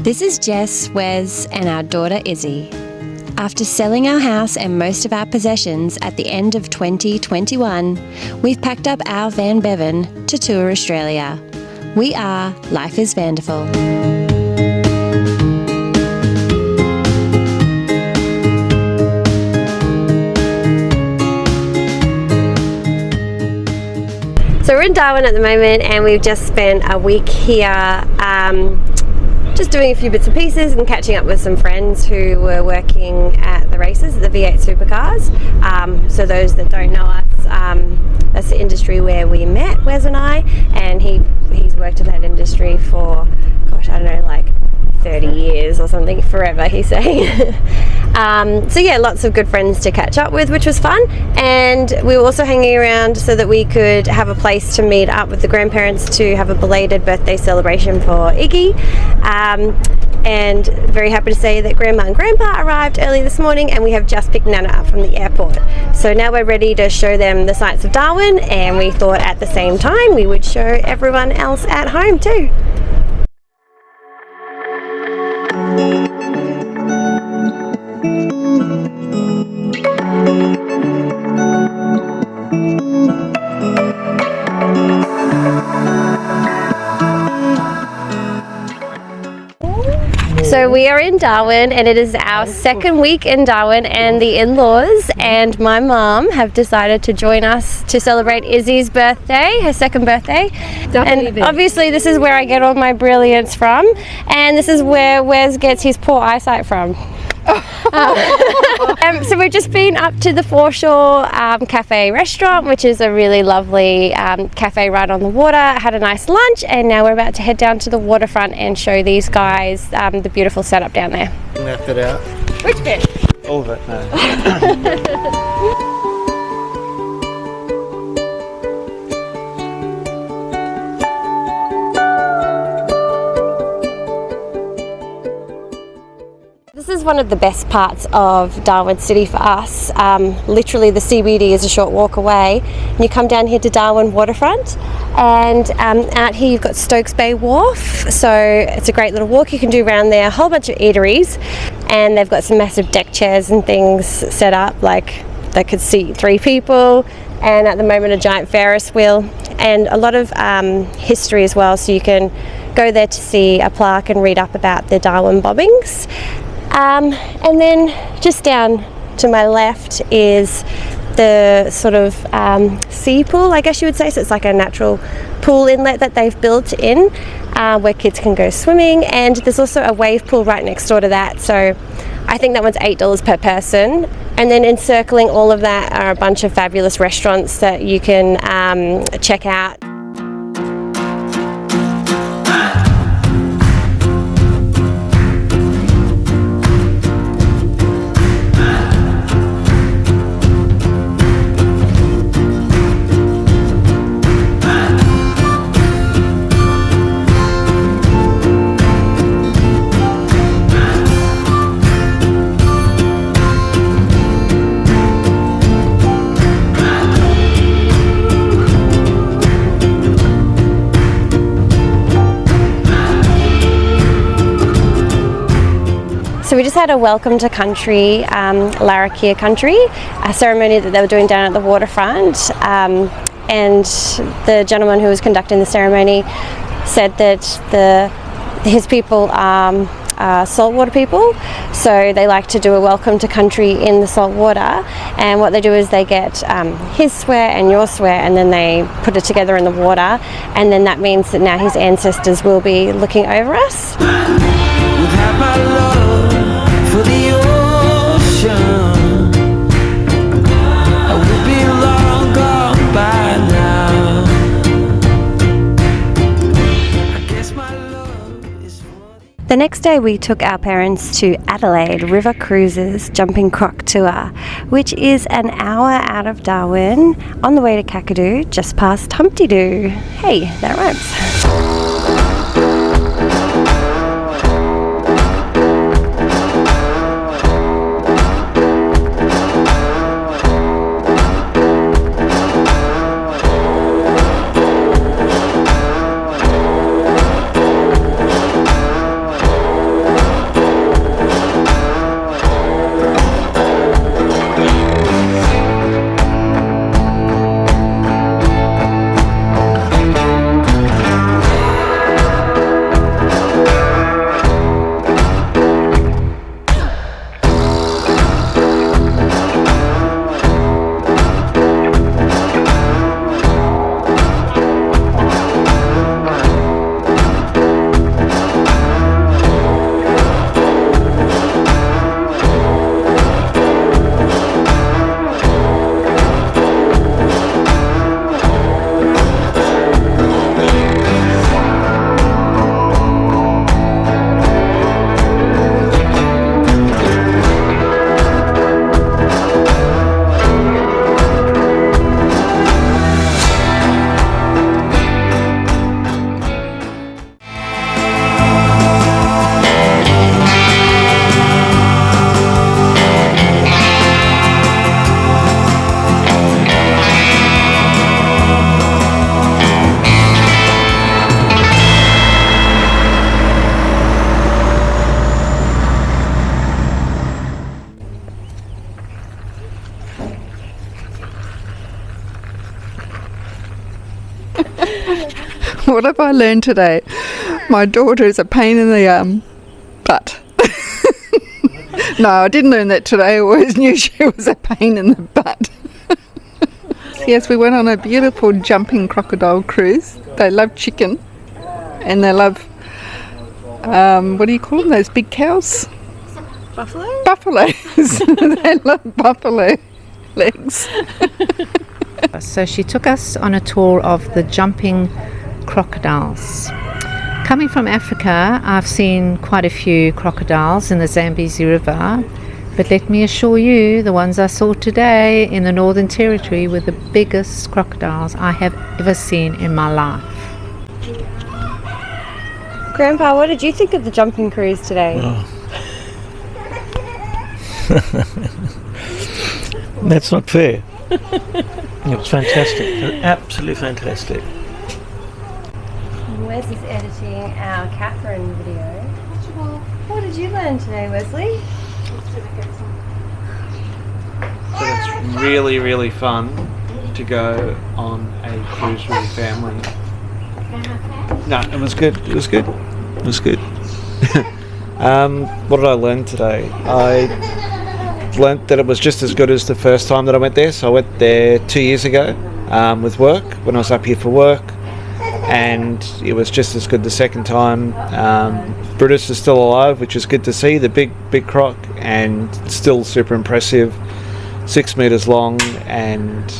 This is Jess, Wes, and our daughter Izzy. After selling our house and most of our possessions at the end of 2021, we've packed up our van Bevan to tour Australia. We are Life is VANderful. So we're in Darwin at the moment, and we've just spent a week here just doing a few bits and pieces and catching up with some friends who were working at the races at the V8 supercars. So those that don't know us, that's the industry where we met, Wes and I, and he's worked in that industry for, gosh, I don't know, like 30 years or something, forever, he's saying. So yeah, lots of good friends to catch up with, which was fun. And we were also hanging around so that we could have a place to meet up with the grandparents to have a belated birthday celebration for Iggy. And very happy to say that Grandma and Grandpa arrived early this morning, and we have just picked Nana up from the airport. So now we're ready to show them the sights of Darwin, and we thought at the same time we would show everyone else at home too. So we are in Darwin, and it is our second week in Darwin, and the in-laws and my mum have decided to join us to celebrate Izzy's birthday, her second birthday. And obviously this is where I get all my brilliance from, and this is where Wes gets his poor eyesight from. So we've just been up to the Foreshore cafe restaurant, which is a really lovely cafe right on the water. Had a nice lunch, and now we're about to head down to the waterfront and show these guys the beautiful setup down there. Left it out. Which bit? All of it, no. This is one of the best parts of Darwin City for us. Literally the CBD is a short walk away, and you come down here to Darwin Waterfront, and out here you've got Stokes Bay Wharf, so it's a great little walk you can do around there. A whole bunch of eateries, and they've got some massive deck chairs and things set up, like they could seat 3 people, and at the moment a giant Ferris wheel, and a lot of history as well, so you can go there to see a plaque and read up about the Darwin bombings. And then just down to my left is the sort of sea pool, I guess you would say. So it's like a natural pool inlet that they've built in where kids can go swimming, and there's also a wave pool right next door to that. So I think that one's $8 per person. And then encircling all of that are a bunch of fabulous restaurants that you can check out. So we just had a welcome to country, Larrakia country, a ceremony that they were doing down at the waterfront, and the gentleman who was conducting the ceremony said that his people are saltwater people, so they like to do a welcome to country in the salt water, and what they do is they get his swear and your swear, and then they put it together in the water, and then that means that now his ancestors will be looking over us. For the ocean, I would be long gone by now. I guess my love is for the next day we took our parents to Adelaide River Cruises Jumping Croc Tour, which is an hour out of Darwin on the way to Kakadu, just past Humpty Doo. Hey, that rhymes. What have I learned today? My daughter is a pain in the butt. No, I didn't learn that today. I always knew she was a pain in the butt. Yes, we went on a beautiful jumping crocodile cruise. They love chicken and they love, what do you call them, those big cows? Buffalo? Buffaloes. They love buffalo legs. So she took us on a tour of the jumping crocodiles. Coming from Africa, I've seen quite a few crocodiles in the Zambezi River, but let me assure you, the ones I saw today in the Northern Territory were the biggest crocodiles I have ever seen in my life. Grandpa, what did you think of the jumping cruise today? That's not fair. It was fantastic, absolutely fantastic. Wes is editing our Catherine video. What did you learn today, Wesley? So it's really, really fun to go on a cruise with your family. No, it was good. It was good. It was good. What did I learn today? I learnt that it was just as good as the first time that I went there. So I went there 2 years ago with work, when I was up here for work, and it was just as good the second time. Brutus is still alive, which is good to see, the big croc, and still super impressive, 6 meters long, and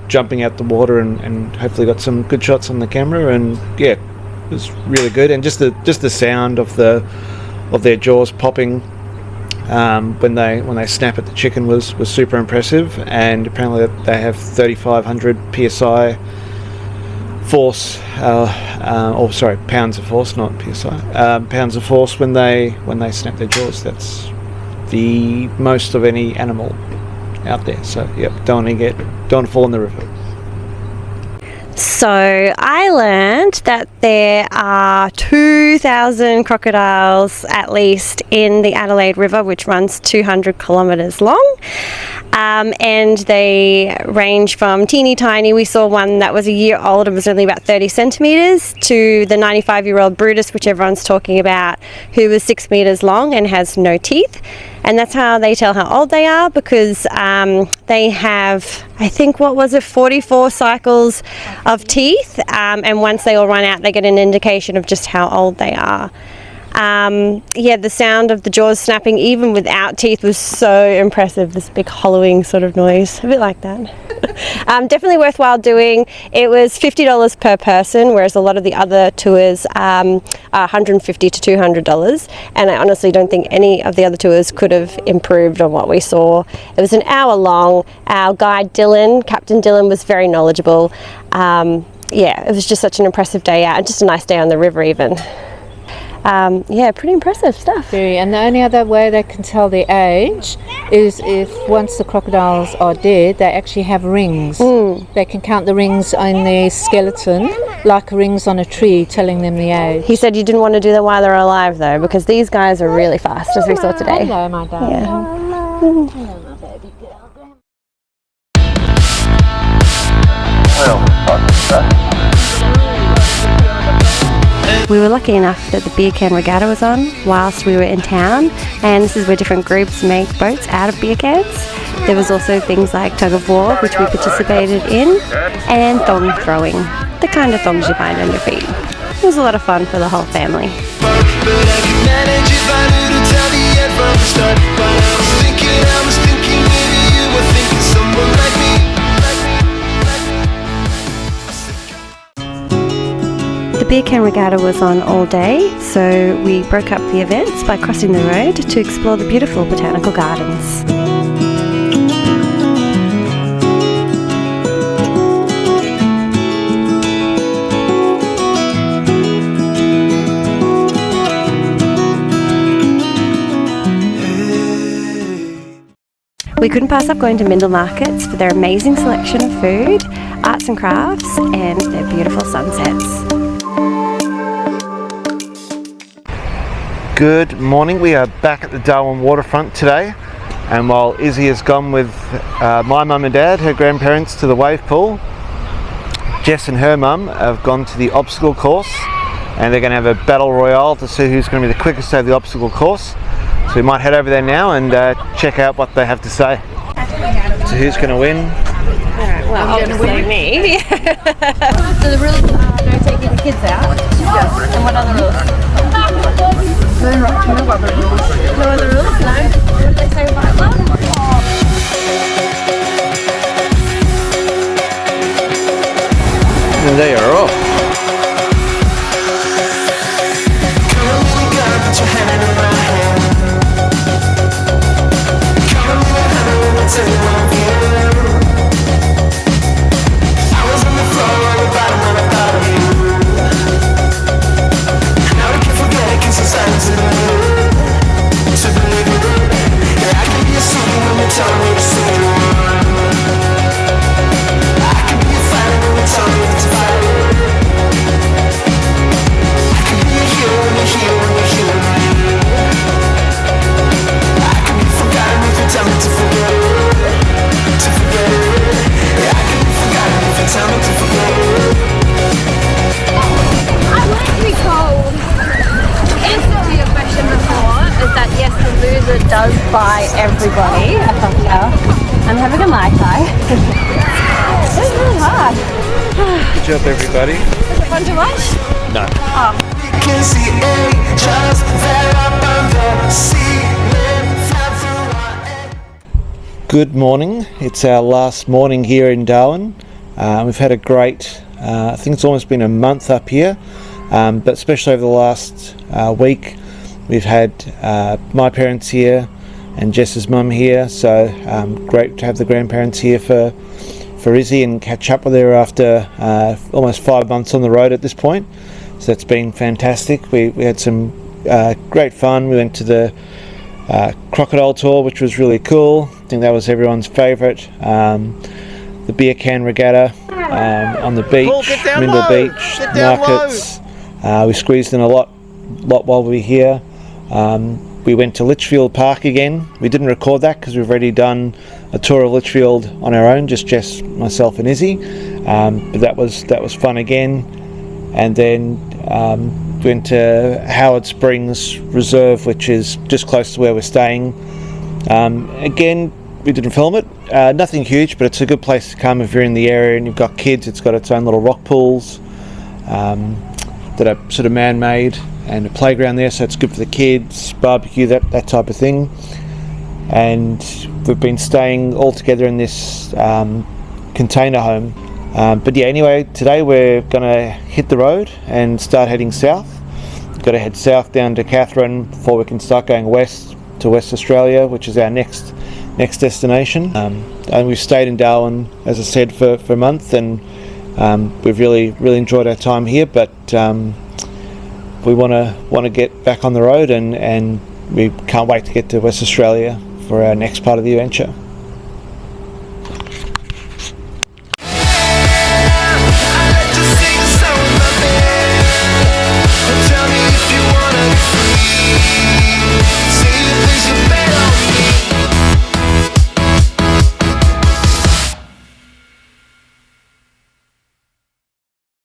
jumping out the water, and hopefully got some good shots on the camera, and it was really good. And just the sound of their jaws popping when they snap at the chicken was super impressive. And apparently they have 3,500 psi force, pounds of force, not psi, pounds of force when they snap their jaws. That's the most of any animal out there. So don't want to fall in the river. So I learned that there are 2,000 crocodiles at least in the Adelaide River, which runs 200 kilometres long. And they range from teeny tiny. We saw one that was a year old and was only about 30 centimetres to the 95-year-old Brutus, which everyone's talking about, who was 6 metres long and has no teeth. And that's how they tell how old they are, because they have, I think, 44 cycles of teeth, and once they all run out, they get an indication of just how old they are. The sound of the jaws snapping, even without teeth, was so impressive. This big hollowing sort of noise, a bit like that. Definitely worthwhile doing. It was $50 per person, whereas a lot of the other tours are $150 to $200. And I honestly don't think any of the other tours could have improved on what we saw. It was an hour long. Our guide Captain Dylan, was very knowledgeable. It was just such an impressive day out, and just a nice day on the river even. Pretty impressive stuff. And the only other way they can tell their age is if once the crocodiles are dead, they actually have rings. They can count the rings on their skeleton, like rings on a tree, telling them the age. He said you didn't want to do that while they're alive, though, because these guys are really fast, as we saw today. Hello, my darling. Yeah. Hello, my baby girl. We were lucky enough that the Can Regatta was on whilst we were in town, and this is where different groups make boats out of beer cans. There was also things like tug of war, which we participated in, and thong throwing, the kind of thongs you find on your feet. It was a lot of fun for the whole family. The Can Regatta was on all day, so we broke up the events by crossing the road to explore the beautiful botanical gardens. We couldn't pass up going to Mindil markets for their amazing selection of food, arts and crafts, and their beautiful sunsets. Good morning. We are back at the Darwin Waterfront today, and while Izzy has gone with my mum and dad, her grandparents, to the wave pool, Jess and her mum have gone to the obstacle course, and they're going to have a battle royale to see who's going to be the quickest over the obstacle course. So we might head over there now and check out what they have to say. So who's going to win? Well, obviously me. So the rules are no taking the kids out. Yes. And what other rules? No other rules. No other rules? No. What did they say about that? And they are off. Does buy everybody a cocktail. I'm having a Mai Tai. It's really hard. Good job, everybody. Was it fun to watch? No. Oh. Good morning. It's our last morning here in Darwin. We've had a great, I think it's almost been a month up here, but especially over the last week. We've had my parents here and Jess's mum here, so great to have the grandparents here for Izzy and catch up with her after almost 5 months on the road at this point. So that's been fantastic. We had some great fun. We went to the Crocodile Tour, which was really cool. I think that was everyone's favourite. The beer can regatta on the beach, Mindil Beach, markets. We squeezed in a lot while we were here. We went to Litchfield Park again. We didn't record that because we've already done a tour of Litchfield on our own, just Jess, myself and Izzy. But that was fun again. And then went to Howard Springs Reserve, which is just close to where we're staying. Again, we didn't film it. Nothing huge, but it's a good place to come if you're in the area and you've got kids. It's got its own little rock pools that are sort of man-made, and a playground there, so it's good for the kids, barbecue, that type of thing. And we've been staying all together in this container home. But yeah, anyway, today we're going to hit the road and start heading south. We've got to head south down to Katherine before we can start going west to West Australia, which is our next destination. And we've stayed in Darwin, as I said, for a month, and we've really enjoyed our time here, but we want to get back on the road, and we can't wait to get to West Australia for our next part of the adventure.